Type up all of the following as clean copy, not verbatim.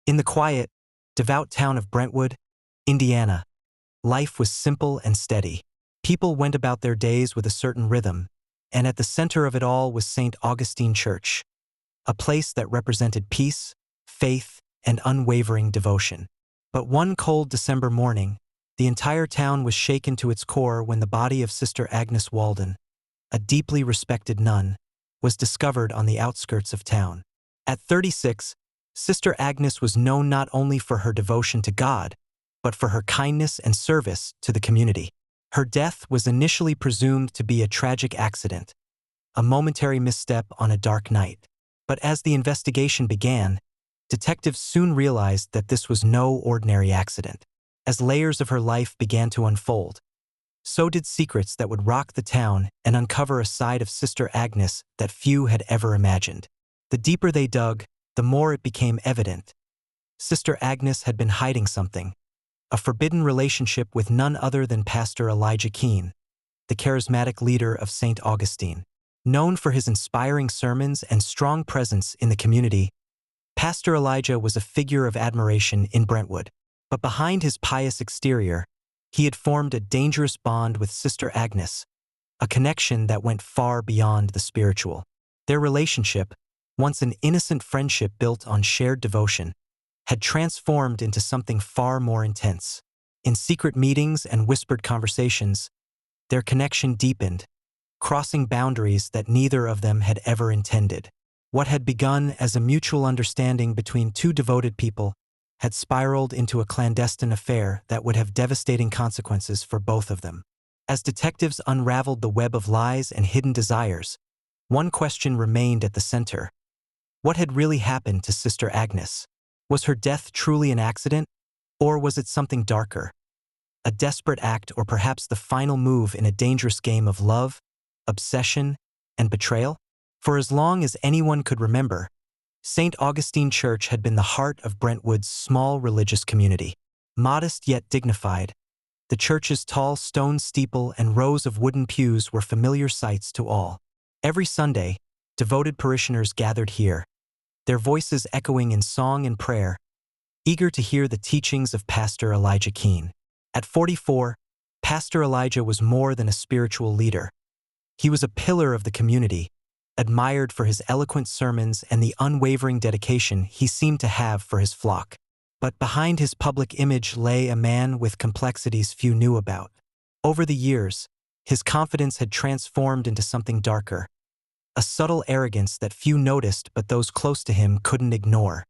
In the quiet, devout town of Brentwood, Indiana, life was simple and steady. People went about their days with a certain rhythm, and at the center of it all was St. Augustine Church, a place that represented peace, faith, and unwavering devotion. But one cold December morning, the entire town was shaken to its core when the body of Sister Agnes Walden, a deeply respected nun, was discovered on the outskirts of town. At 36, Sister Agnes was known not only for her devotion to God, but for her kindness and service to the community. Her death was initially presumed to be a tragic accident, a momentary misstep on a dark night. But as the investigation began, detectives soon realized that this was no ordinary accident. As layers of her life began to unfold, so did secrets that would rock the town and uncover a side of Sister Agnes that few had ever imagined. The deeper they dug, the more it became evident. Sister Agnes had been hiding something, a forbidden relationship with none other than Pastor Elijah Keene, the charismatic leader of St. Augustine. Known for his inspiring sermons and strong presence in the community, Pastor Elijah was a figure of admiration in Brentwood. But behind his pious exterior, he had formed a dangerous bond with Sister Agnes, a connection that went far beyond the spiritual. Their relationship, once an innocent friendship built on shared devotion, had transformed into something far more intense. In secret meetings and whispered conversations, their connection deepened, crossing boundaries that neither of them had ever intended. What had begun as a mutual understanding between two devoted people had spiraled into a clandestine affair that would have devastating consequences for both of them. As detectives unraveled the web of lies and hidden desires, one question remained at the center. What had really happened to Sister Agnes? Was her death truly an accident, or was it something darker? A desperate act, or perhaps the final move in a dangerous game of love, obsession, and betrayal? For as long as anyone could remember, St. Augustine Church had been the heart of Brentwood's small religious community. Modest yet dignified, the church's tall stone steeple and rows of wooden pews were familiar sights to all. Every Sunday, devoted parishioners gathered here, their voices echoing in song and prayer, eager to hear the teachings of Pastor Elijah Keene. At 44, Pastor Elijah was more than a spiritual leader. He was a pillar of the community, admired for his eloquent sermons and the unwavering dedication he seemed to have for his flock. But behind his public image lay a man with complexities few knew about. Over the years, his confidence had transformed into something darker, a subtle arrogance that few noticed but those close to him couldn't ignore.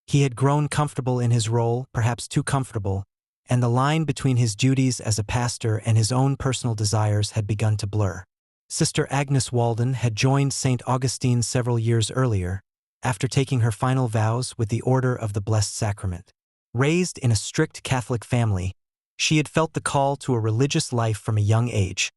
He had grown comfortable in his role, perhaps too comfortable, and the line between his duties as a pastor and his own personal desires had begun to blur. Sister Agnes Walden had joined St. Augustine several years earlier, after taking her final vows with the Order of the Blessed Sacrament. Raised in a strict Catholic family, she had felt the call to a religious life from a young age,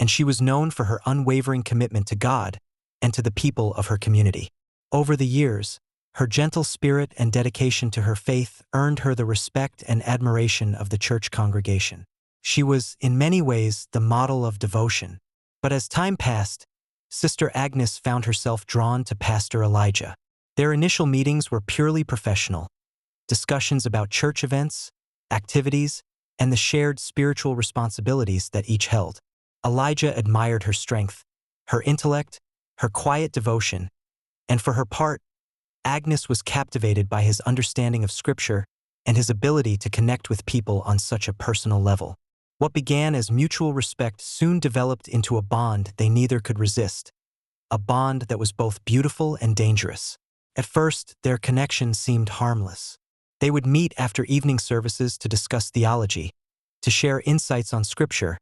and she was known for her unwavering commitment to God and to the people of her community. Over the years, her gentle spirit and dedication to her faith earned her the respect and admiration of the church congregation. She was, in many ways, the model of devotion. But as time passed, Sister Agnes found herself drawn to Pastor Elijah. Their initial meetings were purely professional, discussions about church events, activities, and the shared spiritual responsibilities that each held. Elijah admired her strength, her intellect, her quiet devotion, and for her part, Agnes was captivated by his understanding of Scripture and his ability to connect with people on such a personal level. What began as mutual respect soon developed into a bond they neither could resist, a bond that was both beautiful and dangerous. At first, their connection seemed harmless. They would meet after evening services to discuss theology, to share insights on Scripture,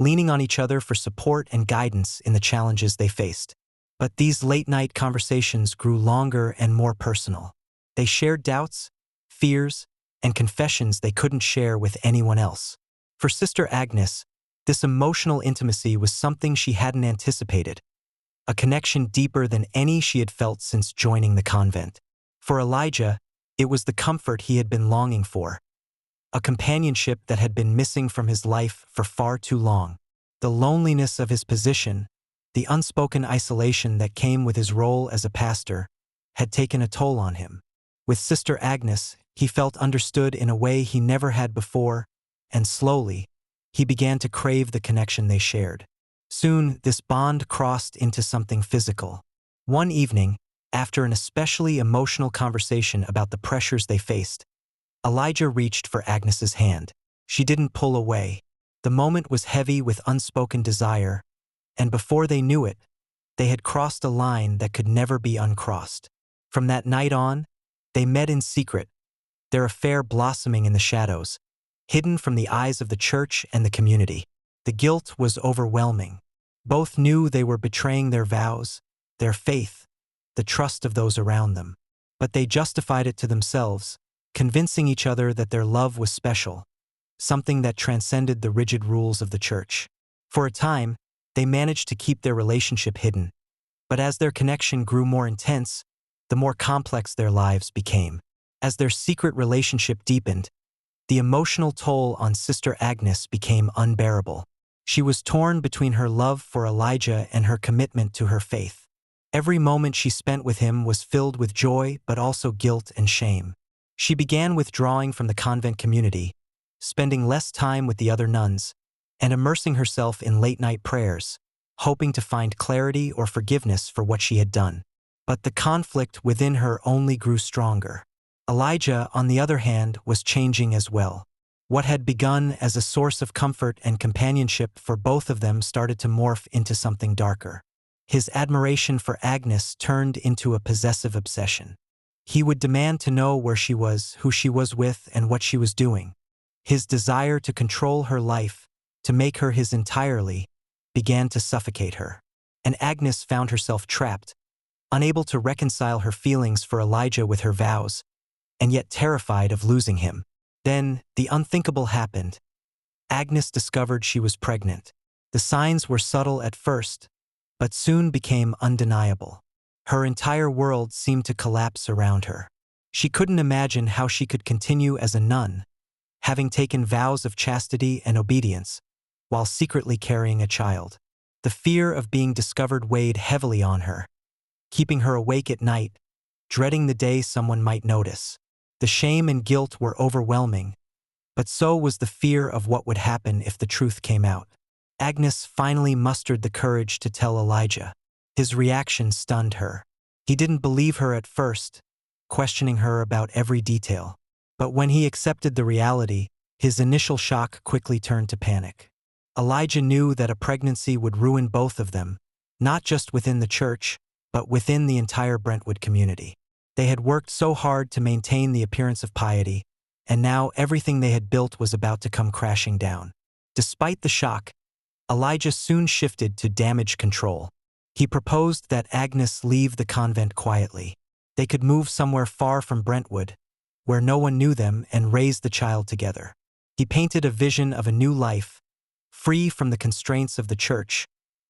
leaning on each other for support and guidance in the challenges they faced. But these late-night conversations grew longer and more personal. They shared doubts, fears, and confessions they couldn't share with anyone else. For Sister Agnes, this emotional intimacy was something she hadn't anticipated, a connection deeper than any she had felt since joining the convent. For Elijah, it was the comfort he had been longing for, a companionship that had been missing from his life for far too long. The loneliness of his position, the unspoken isolation that came with his role as a pastor, had taken a toll on him. With Sister Agnes, he felt understood in a way he never had before, and slowly, he began to crave the connection they shared. Soon, this bond crossed into something physical. One evening, after an especially emotional conversation about the pressures they faced, Elijah reached for Agnes's hand. She didn't pull away. The moment was heavy with unspoken desire, and before they knew it, they had crossed a line that could never be uncrossed. From that night on, they met in secret, their affair blossoming in the shadows, hidden from the eyes of the church and the community. The guilt was overwhelming. Both knew they were betraying their vows, their faith, the trust of those around them. But they justified it to themselves, convincing each other that their love was special, something that transcended the rigid rules of the church. For a time, they managed to keep their relationship hidden, but as their connection grew more intense, the more complex their lives became. As their secret relationship deepened, the emotional toll on Sister Agnes became unbearable. She was torn between her love for Elijah and her commitment to her faith. Every moment she spent with him was filled with joy but also guilt and shame. She began withdrawing from the convent community, spending less time with the other nuns, and immersing herself in late-night prayers, hoping to find clarity or forgiveness for what she had done. But the conflict within her only grew stronger. Elijah, on the other hand, was changing as well. What had begun as a source of comfort and companionship for both of them started to morph into something darker. His admiration for Agnes turned into a possessive obsession. He would demand to know where she was, who she was with, and what she was doing. His desire to control her life, to make her his entirely, began to suffocate her. And Agnes found herself trapped, unable to reconcile her feelings for Elijah with her vows, and yet terrified of losing him. Then, the unthinkable happened. Agnes discovered she was pregnant. The signs were subtle at first, but soon became undeniable. Her entire world seemed to collapse around her. She couldn't imagine how she could continue as a nun, having taken vows of chastity and obedience, while secretly carrying a child. The fear of being discovered weighed heavily on her, keeping her awake at night, dreading the day someone might notice. The shame and guilt were overwhelming, but so was the fear of what would happen if the truth came out. Agnes finally mustered the courage to tell Elijah. His reaction stunned her. He didn't believe her at first, questioning her about every detail. But when he accepted the reality, his initial shock quickly turned to panic. Elijah knew that a pregnancy would ruin both of them, not just within the church, but within the entire Brentwood community. They had worked so hard to maintain the appearance of piety, and now everything they had built was about to come crashing down. Despite the shock, Elijah soon shifted to damage control. He proposed that Agnes leave the convent quietly. They could move somewhere far from Brentwood, where no one knew them, and raise the child together. He painted a vision of a new life, free from the constraints of the church,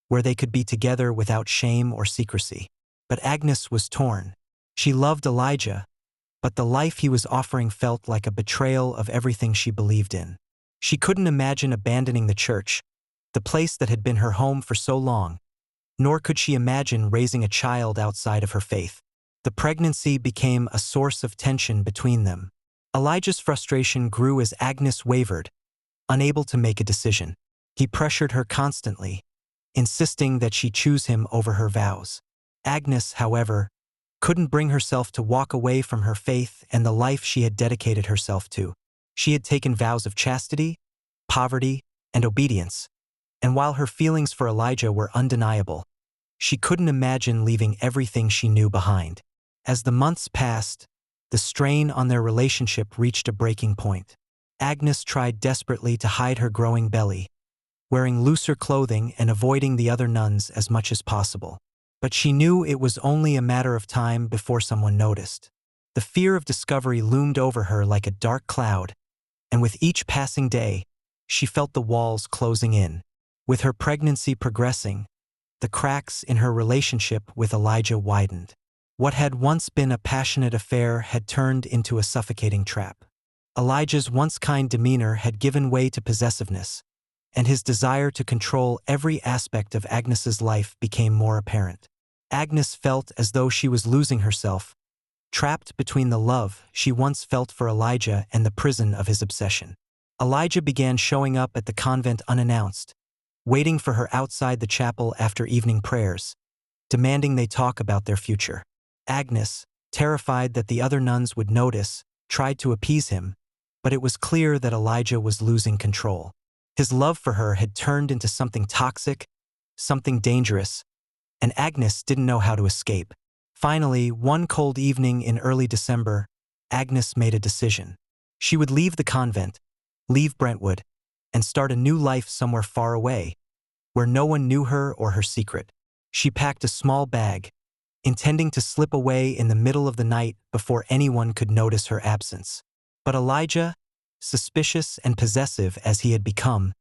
where they could be together without shame or secrecy. But Agnes was torn. She loved Elijah, but the life he was offering felt like a betrayal of everything she believed in. She couldn't imagine abandoning the church, the place that had been her home for so long, nor could she imagine raising a child outside of her faith. The pregnancy became a source of tension between them. Elijah's frustration grew as Agnes wavered, unable to make a decision. He pressured her constantly, insisting that she choose him over her vows. Agnes, however, couldn't bring herself to walk away from her faith and the life she had dedicated herself to. She had taken vows of chastity, poverty, and obedience, and while her feelings for Elijah were undeniable, she couldn't imagine leaving everything she knew behind. As the months passed, the strain on their relationship reached a breaking point. Agnes tried desperately to hide her growing belly, wearing looser clothing and avoiding the other nuns as much as possible. But she knew it was only a matter of time before someone noticed. The fear of discovery loomed over her like a dark cloud, and with each passing day, she felt the walls closing in. With her pregnancy progressing, the cracks in her relationship with Elijah widened. What had once been a passionate affair had turned into a suffocating trap. Elijah's once kind demeanor had given way to possessiveness, and his desire to control every aspect of Agnes's life became more apparent. Agnes felt as though she was losing herself, trapped between the love she once felt for Elijah and the prison of his obsession. Elijah began showing up at the convent unannounced, waiting for her outside the chapel after evening prayers, demanding they talk about their future. Agnes, terrified that the other nuns would notice, tried to appease him, but it was clear that Elijah was losing control. His love for her had turned into something toxic, something dangerous, and Agnes didn't know how to escape. Finally, one cold evening in early December, Agnes made a decision. She would leave the convent, leave Brentwood, and start a new life somewhere far away, where no one knew her or her secret. She packed a small bag, intending to slip away in the middle of the night before anyone could notice her absence. But Elijah, suspicious and possessive as he had become,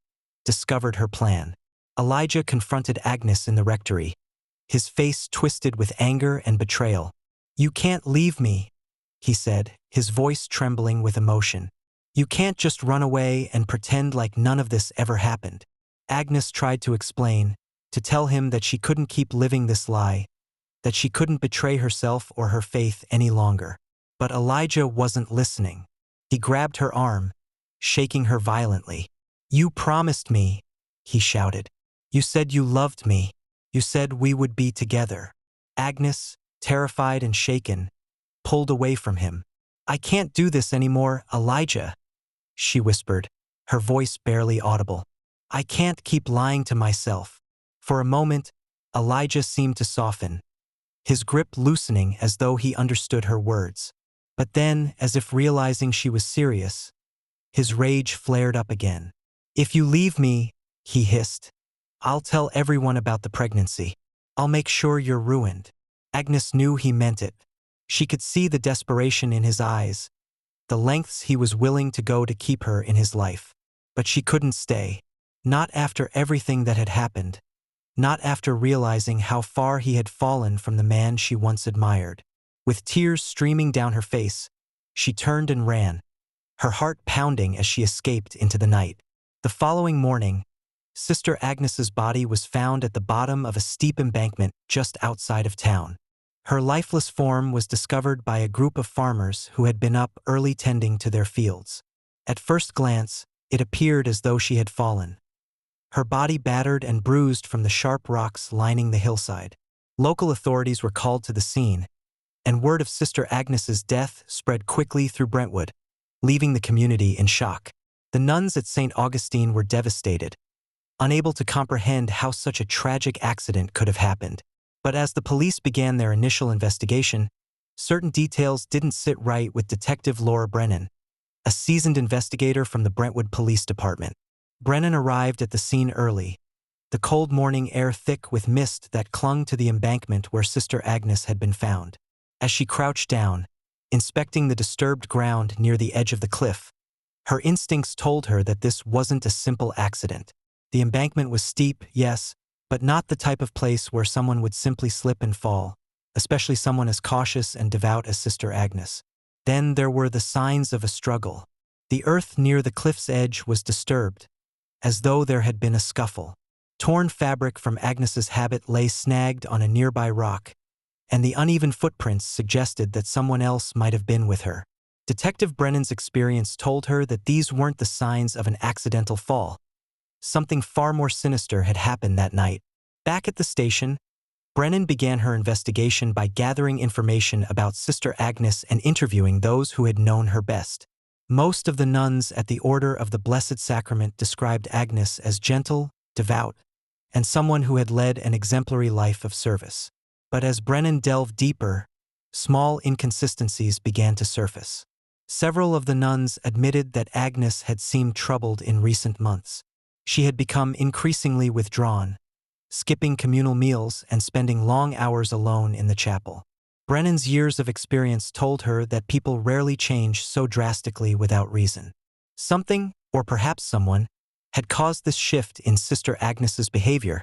discovered her plan. Elijah confronted Agnes in the rectory, his face twisted with anger and betrayal. "You can't leave me," he said, his voice trembling with emotion. "You can't just run away and pretend like none of this ever happened." Agnes tried to explain, to tell him that she couldn't keep living this lie, that she couldn't betray herself or her faith any longer. But Elijah wasn't listening. He grabbed her arm, shaking her violently. "You promised me," he shouted. "You said you loved me. You said we would be together." Agnes, terrified and shaken, pulled away from him. "I can't do this anymore, Elijah," she whispered, her voice barely audible. "I can't keep lying to myself." For a moment, Elijah seemed to soften, his grip loosening as though he understood her words. But then, as if realizing she was serious, his rage flared up again. "If you leave me," he hissed, "I'll tell everyone about the pregnancy. I'll make sure you're ruined." Agnes knew he meant it. She could see the desperation in his eyes, the lengths he was willing to go to keep her in his life. But she couldn't stay. Not after everything that had happened. Not after realizing how far he had fallen from the man she once admired. With tears streaming down her face, she turned and ran, her heart pounding as she escaped into the night. The following morning, Sister Agnes's body was found at the bottom of a steep embankment just outside of town. Her lifeless form was discovered by a group of farmers who had been up early tending to their fields. At first glance, it appeared as though she had fallen, her body battered and bruised from the sharp rocks lining the hillside. Local authorities were called to the scene, and word of Sister Agnes's death spread quickly through Brentwood, leaving the community in shock. The nuns at St. Augustine were devastated, unable to comprehend how such a tragic accident could have happened. But as the police began their initial investigation, certain details didn't sit right with Detective Laura Brennan, a seasoned investigator from the Brentwood Police Department. Brennan arrived at the scene early, the cold morning air thick with mist that clung to the embankment where Sister Agnes had been found. As she crouched down, inspecting the disturbed ground near the edge of the cliff, her instincts told her that this wasn't a simple accident. The embankment was steep, yes, but not the type of place where someone would simply slip and fall, especially someone as cautious and devout as Sister Agnes. Then there were the signs of a struggle. The earth near the cliff's edge was disturbed, as though there had been a scuffle. Torn fabric from Agnes's habit lay snagged on a nearby rock, and the uneven footprints suggested that someone else might have been with her. Detective Brennan's experience told her that these weren't the signs of an accidental fall. Something far more sinister had happened that night. Back at the station, Brennan began her investigation by gathering information about Sister Agnes and interviewing those who had known her best. Most of the nuns at the Order of the Blessed Sacrament described Agnes as gentle, devout, and someone who had led an exemplary life of service. But as Brennan delved deeper, small inconsistencies began to surface. Several of the nuns admitted that Agnes had seemed troubled in recent months. She had become increasingly withdrawn, skipping communal meals and spending long hours alone in the chapel. Brennan's years of experience told her that people rarely change so drastically without reason. Something, or perhaps someone, had caused this shift in Sister Agnes's behavior,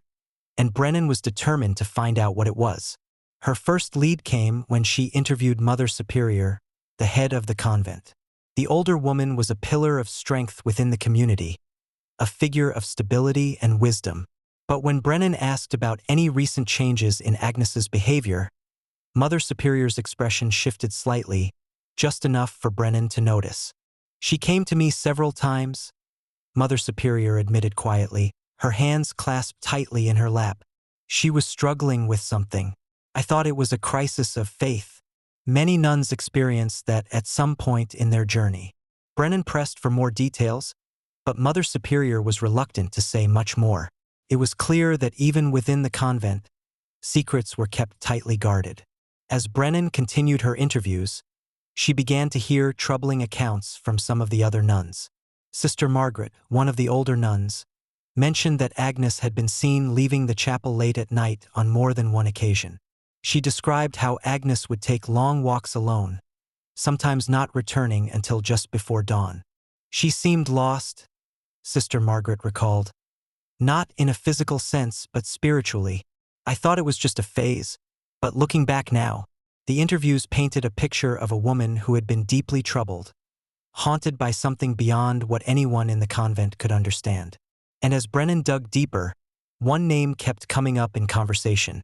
and Brennan was determined to find out what it was. Her first lead came when she interviewed Mother Superior, the head of the convent. The older woman was a pillar of strength within the community, a figure of stability and wisdom. But when Brennan asked about any recent changes in Agnes's behavior, Mother Superior's expression shifted slightly, just enough for Brennan to notice. She came to me several times, Mother Superior admitted quietly, her hands clasped tightly in her lap. She was struggling with something. I thought it was a crisis of faith. Many nuns experience that at some point in their journey. Brennan pressed for more details, but Mother Superior was reluctant to say much more. It was clear that even within the convent, secrets were kept tightly guarded. As Brennan continued her interviews, she began to hear troubling accounts from some of the other nuns. Sister Margaret, one of the older nuns, mentioned that Agnes had been seen leaving the chapel late at night on more than one occasion. She described how Agnes would take long walks alone, sometimes not returning until just before dawn. She seemed lost, Sister Margaret recalled. Not in a physical sense, but spiritually. I thought it was just a phase, but looking back now, the interviews painted a picture of a woman who had been deeply troubled, haunted by something beyond what anyone in the convent could understand. And as Brennan dug deeper, one name kept coming up in conversation: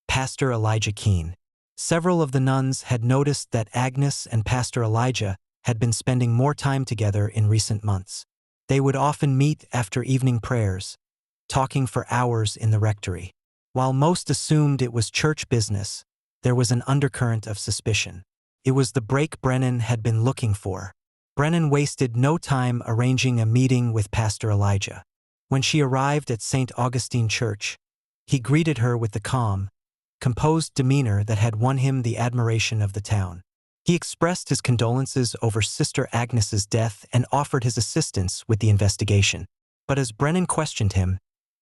Pastor Elijah Keene. Several of the nuns had noticed that Agnes and Pastor Elijah had been spending more time together in recent months. They would often meet after evening prayers, talking for hours in the rectory. While most assumed it was church business, there was an undercurrent of suspicion. It was the break Brennan had been looking for. Brennan wasted no time arranging a meeting with Pastor Elijah. When she arrived at St. Augustine Church, he greeted her with the calm, composed demeanor that had won him the admiration of the town. He expressed his condolences over Sister Agnes's death and offered his assistance with the investigation. But as Brennan questioned him,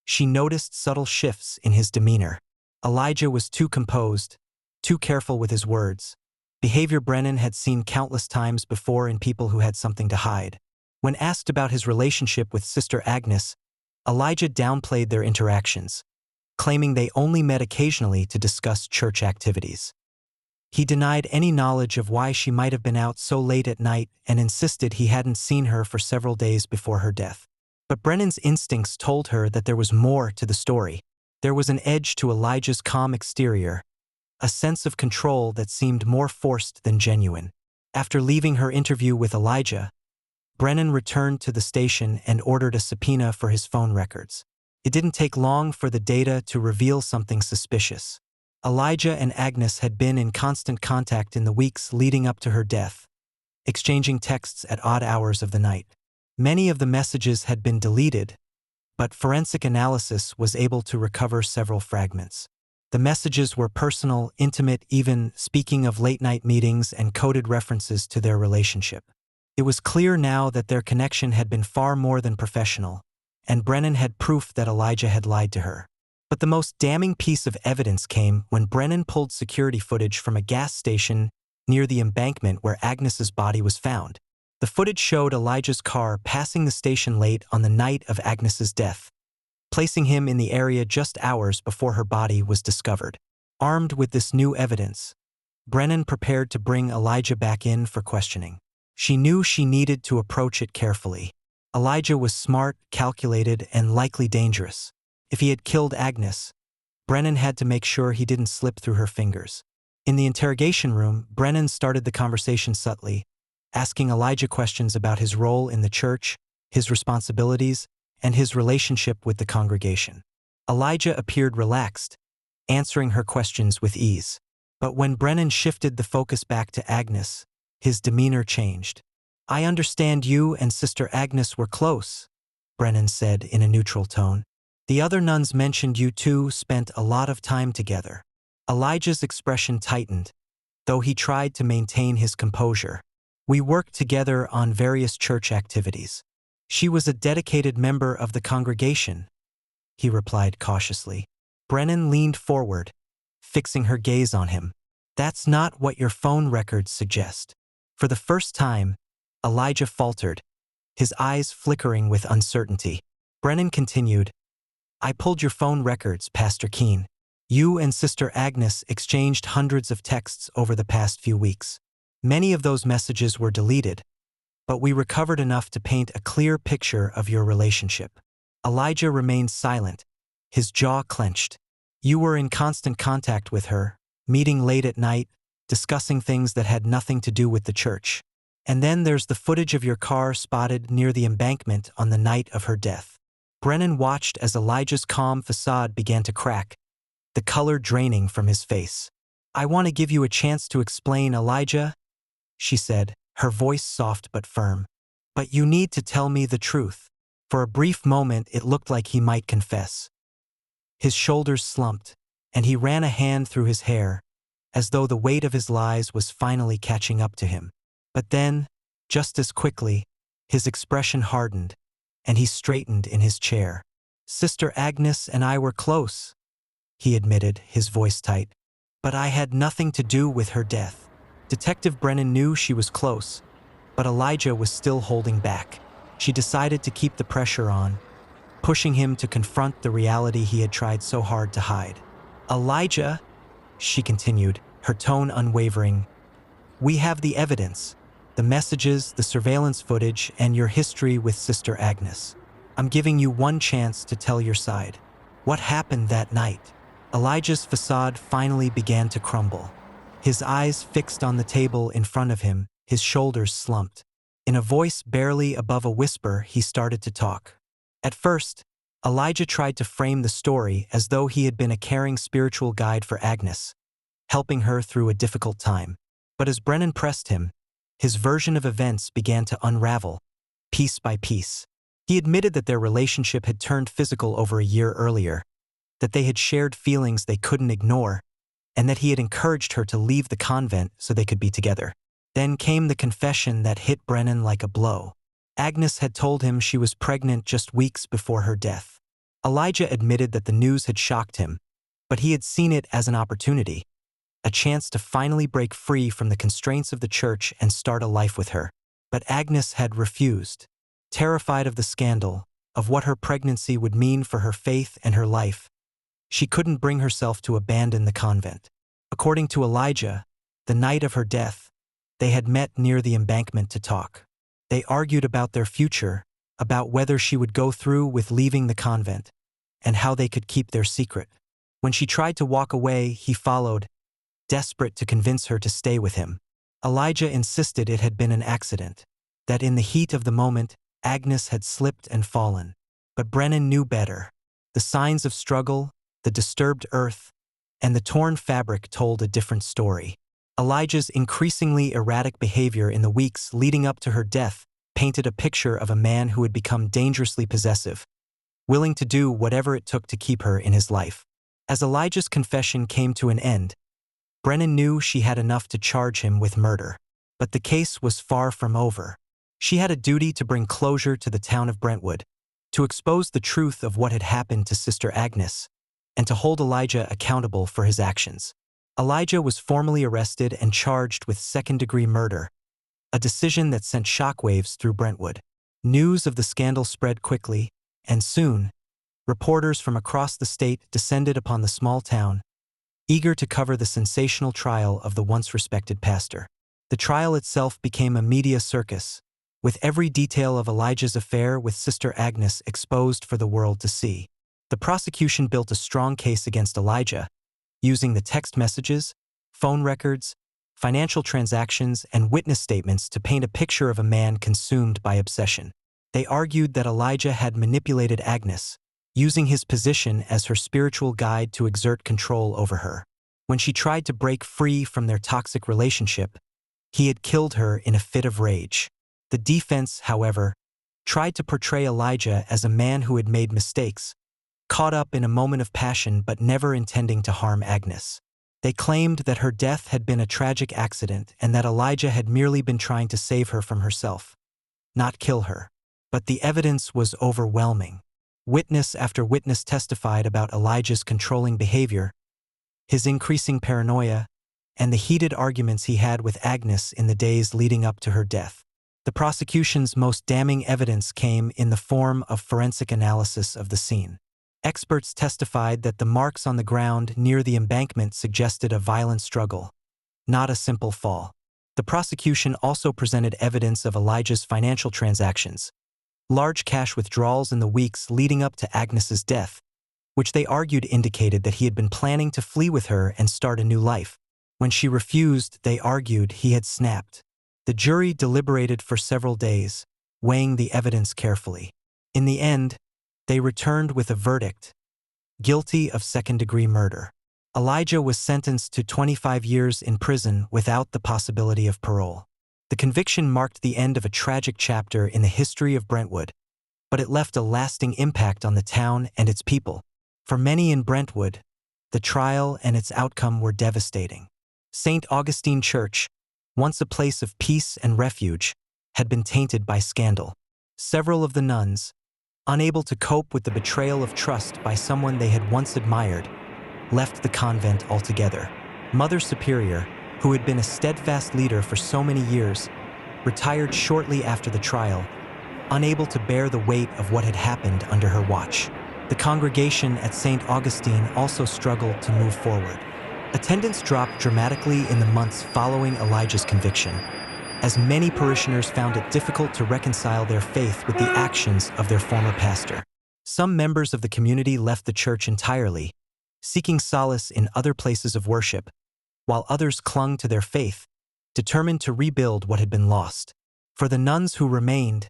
she noticed subtle shifts in his demeanor. Elijah was too composed, too careful with his words. Behavior Brennan had seen countless times before in people who had something to hide. When asked about his relationship with Sister Agnes, Elijah downplayed their interactions, claiming they only met occasionally to discuss church activities. He denied any knowledge of why she might have been out so late at night and insisted he hadn't seen her for several days before her death. But Brennan's instincts told her that there was more to the story. There was an edge to Elijah's calm exterior, a sense of control that seemed more forced than genuine. After leaving her interview with Elijah, Brennan returned to the station and ordered a subpoena for his phone records. It didn't take long for the data to reveal something suspicious. Elijah and Agnes had been in constant contact in the weeks leading up to her death, exchanging texts at odd hours of the night. Many of the messages had been deleted, but forensic analysis was able to recover several fragments. The messages were personal, intimate, even speaking of late-night meetings and coded references to their relationship. It was clear now that their connection had been far more than professional, and Brennan had proof that Elijah had lied to her. But the most damning piece of evidence came when Brennan pulled security footage from a gas station near the embankment where Agnes's body was found. The footage showed Elijah's car passing the station late on the night of Agnes's death, placing him in the area just hours before her body was discovered. Armed with this new evidence, Brennan prepared to bring Elijah back in for questioning. She knew she needed to approach it carefully. Elijah was smart, calculated, and likely dangerous. If he had killed Agnes, Brennan had to make sure he didn't slip through her fingers. In the interrogation room, Brennan started the conversation subtly, asking Elijah questions about his role in the church, his responsibilities, and his relationship with the congregation. Elijah appeared relaxed, answering her questions with ease. But when Brennan shifted the focus back to Agnes, his demeanor changed. "I understand you and Sister Agnes were close," Brennan said in a neutral tone. "The other nuns mentioned you two spent a lot of time together." Elijah's expression tightened, though he tried to maintain his composure. "We worked together on various church activities. She was a dedicated member of the congregation," he replied cautiously. Brennan leaned forward, fixing her gaze on him. "That's not what your phone records suggest." For the first time, Elijah faltered, his eyes flickering with uncertainty. Brennan continued, "I pulled your phone records, Pastor Keene. You and Sister Agnes exchanged hundreds of texts over the past few weeks. Many of those messages were deleted, but we recovered enough to paint a clear picture of your relationship." Elijah remained silent, his jaw clenched. "You were in constant contact with her, meeting late at night, discussing things that had nothing to do with the church. And then there's the footage of your car spotted near the embankment on the night of her death. Brennan watched as Elijah's calm facade began to crack, the color draining from his face. "I want to give you a chance to explain, Elijah," she said, her voice soft but firm. "But you need to tell me the truth." For a brief moment it looked like he might confess. His shoulders slumped, and he ran a hand through his hair, as though the weight of his lies was finally catching up to him. But then, just as quickly, his expression hardened, and he straightened in his chair. "Sister Agnes and I were close," he admitted, his voice tight. "But I had nothing to do with her death." Detective Brennan knew she was close, but Elijah was still holding back. She decided to keep the pressure on, pushing him to confront the reality he had tried so hard to hide. "Elijah," she continued, her tone unwavering, "we have the evidence, the messages, the surveillance footage, and your history with Sister Agnes. I'm giving you one chance to tell your side. What happened that night?" Elijah's facade finally began to crumble. His eyes fixed on the table in front of him, his shoulders slumped. In a voice barely above a whisper, he started to talk. At first, Elijah tried to frame the story as though he had been a caring spiritual guide for Agnes, helping her through a difficult time. But as Brennan pressed him, his version of events began to unravel, piece by piece. He admitted that their relationship had turned physical over a year earlier, that they had shared feelings they couldn't ignore, and that he had encouraged her to leave the convent so they could be together. Then came the confession that hit Brennan like a blow. Agnes had told him she was pregnant just weeks before her death. Elijah admitted that the news had shocked him, but he had seen it as an opportunity, a chance to finally break free from the constraints of the church and start a life with her. But Agnes had refused, terrified of the scandal, of what her pregnancy would mean for her faith and her life. She couldn't bring herself to abandon the convent. According to Elijah, the night of her death, they had met near the embankment to talk. They argued about their future, about whether she would go through with leaving the convent, and how they could keep their secret. When she tried to walk away, he followed, desperate to convince her to stay with him. Elijah insisted it had been an accident, that in the heat of the moment, Agnes had slipped and fallen. But Brennan knew better. The signs of struggle, the disturbed earth, and the torn fabric told a different story. Elijah's increasingly erratic behavior in the weeks leading up to her death painted a picture of a man who had become dangerously possessive, willing to do whatever it took to keep her in his life. As Elijah's confession came to an end, Brennan knew she had enough to charge him with murder. But the case was far from over. She had a duty to bring closure to the town of Brentwood, to expose the truth of what had happened to Sister Agnes, and to hold Elijah accountable for his actions. Elijah was formally arrested and charged with second-degree murder, a decision that sent shockwaves through Brentwood. News of the scandal spread quickly, and soon, reporters from across the state descended upon the small town, eager to cover the sensational trial of the once respected pastor. The trial itself became a media circus, with every detail of Elijah's affair with Sister Agnes exposed for the world to see. The prosecution built a strong case against Elijah, using the text messages, phone records, financial transactions, and witness statements to paint a picture of a man consumed by obsession. They argued that Elijah had manipulated Agnes, using his position as her spiritual guide to exert control over her. When she tried to break free from their toxic relationship, he had killed her in a fit of rage. The defense, however, tried to portray Elijah as a man who had made mistakes, caught up in a moment of passion but never intending to harm Agnes. They claimed that her death had been a tragic accident and that Elijah had merely been trying to save her from herself, not kill her. But the evidence was overwhelming. Witness after witness testified about Elijah's controlling behavior, his increasing paranoia, and the heated arguments he had with Agnes in the days leading up to her death. The prosecution's most damning evidence came in the form of forensic analysis of the scene. Experts testified that the marks on the ground near the embankment suggested a violent struggle, not a simple fall. The prosecution also presented evidence of Elijah's financial transactions, large cash withdrawals in the weeks leading up to Agnes's death, which they argued indicated that he had been planning to flee with her and start a new life. When she refused, they argued he had snapped. The jury deliberated for several days, weighing the evidence carefully. In the end, they returned with a verdict: guilty of second-degree murder. Elijah was sentenced to 25 years in prison without the possibility of parole. The conviction marked the end of a tragic chapter in the history of Brentwood, but it left a lasting impact on the town and its people. For many in Brentwood, the trial and its outcome were devastating. St. Augustine Church, once a place of peace and refuge, had been tainted by scandal. Several of the nuns, unable to cope with the betrayal of trust by someone they had once admired, left the convent altogether. Mother Superior, who had been a steadfast leader for so many years, retired shortly after the trial, unable to bear the weight of what had happened under her watch. The congregation at St. Augustine also struggled to move forward. Attendance dropped dramatically in the months following Elijah's conviction, as many parishioners found it difficult to reconcile their faith with the actions of their former pastor. Some members of the community left the church entirely, seeking solace in other places of worship, while others clung to their faith, determined to rebuild what had been lost. For the nuns who remained,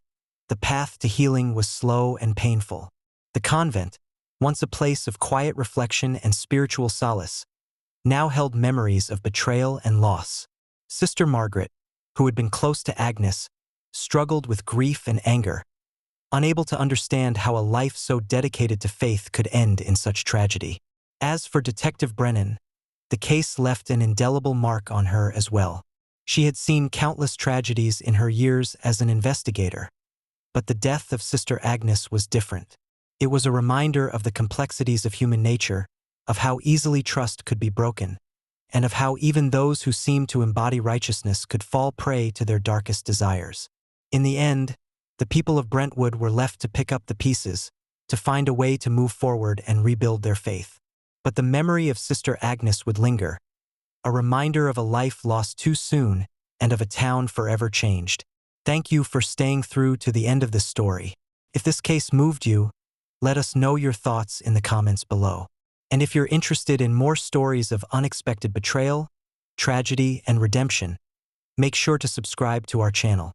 the path to healing was slow and painful. The convent, once a place of quiet reflection and spiritual solace, now held memories of betrayal and loss. Sister Margaret, who had been close to Agnes, struggled with grief and anger, unable to understand how a life so dedicated to faith could end in such tragedy. As for Detective Brennan, the case left an indelible mark on her as well. She had seen countless tragedies in her years as an investigator, but the death of Sister Agnes was different. It was a reminder of the complexities of human nature, of how easily trust could be broken, and of how even those who seemed to embody righteousness could fall prey to their darkest desires. In the end, the people of Brentwood were left to pick up the pieces, to find a way to move forward and rebuild their faith. But the memory of Sister Agnes would linger, a reminder of a life lost too soon and of a town forever changed. Thank you for staying through to the end of this story. If this case moved you, let us know your thoughts in the comments below. And if you're interested in more stories of unexpected betrayal, tragedy, and redemption, make sure to subscribe to our channel.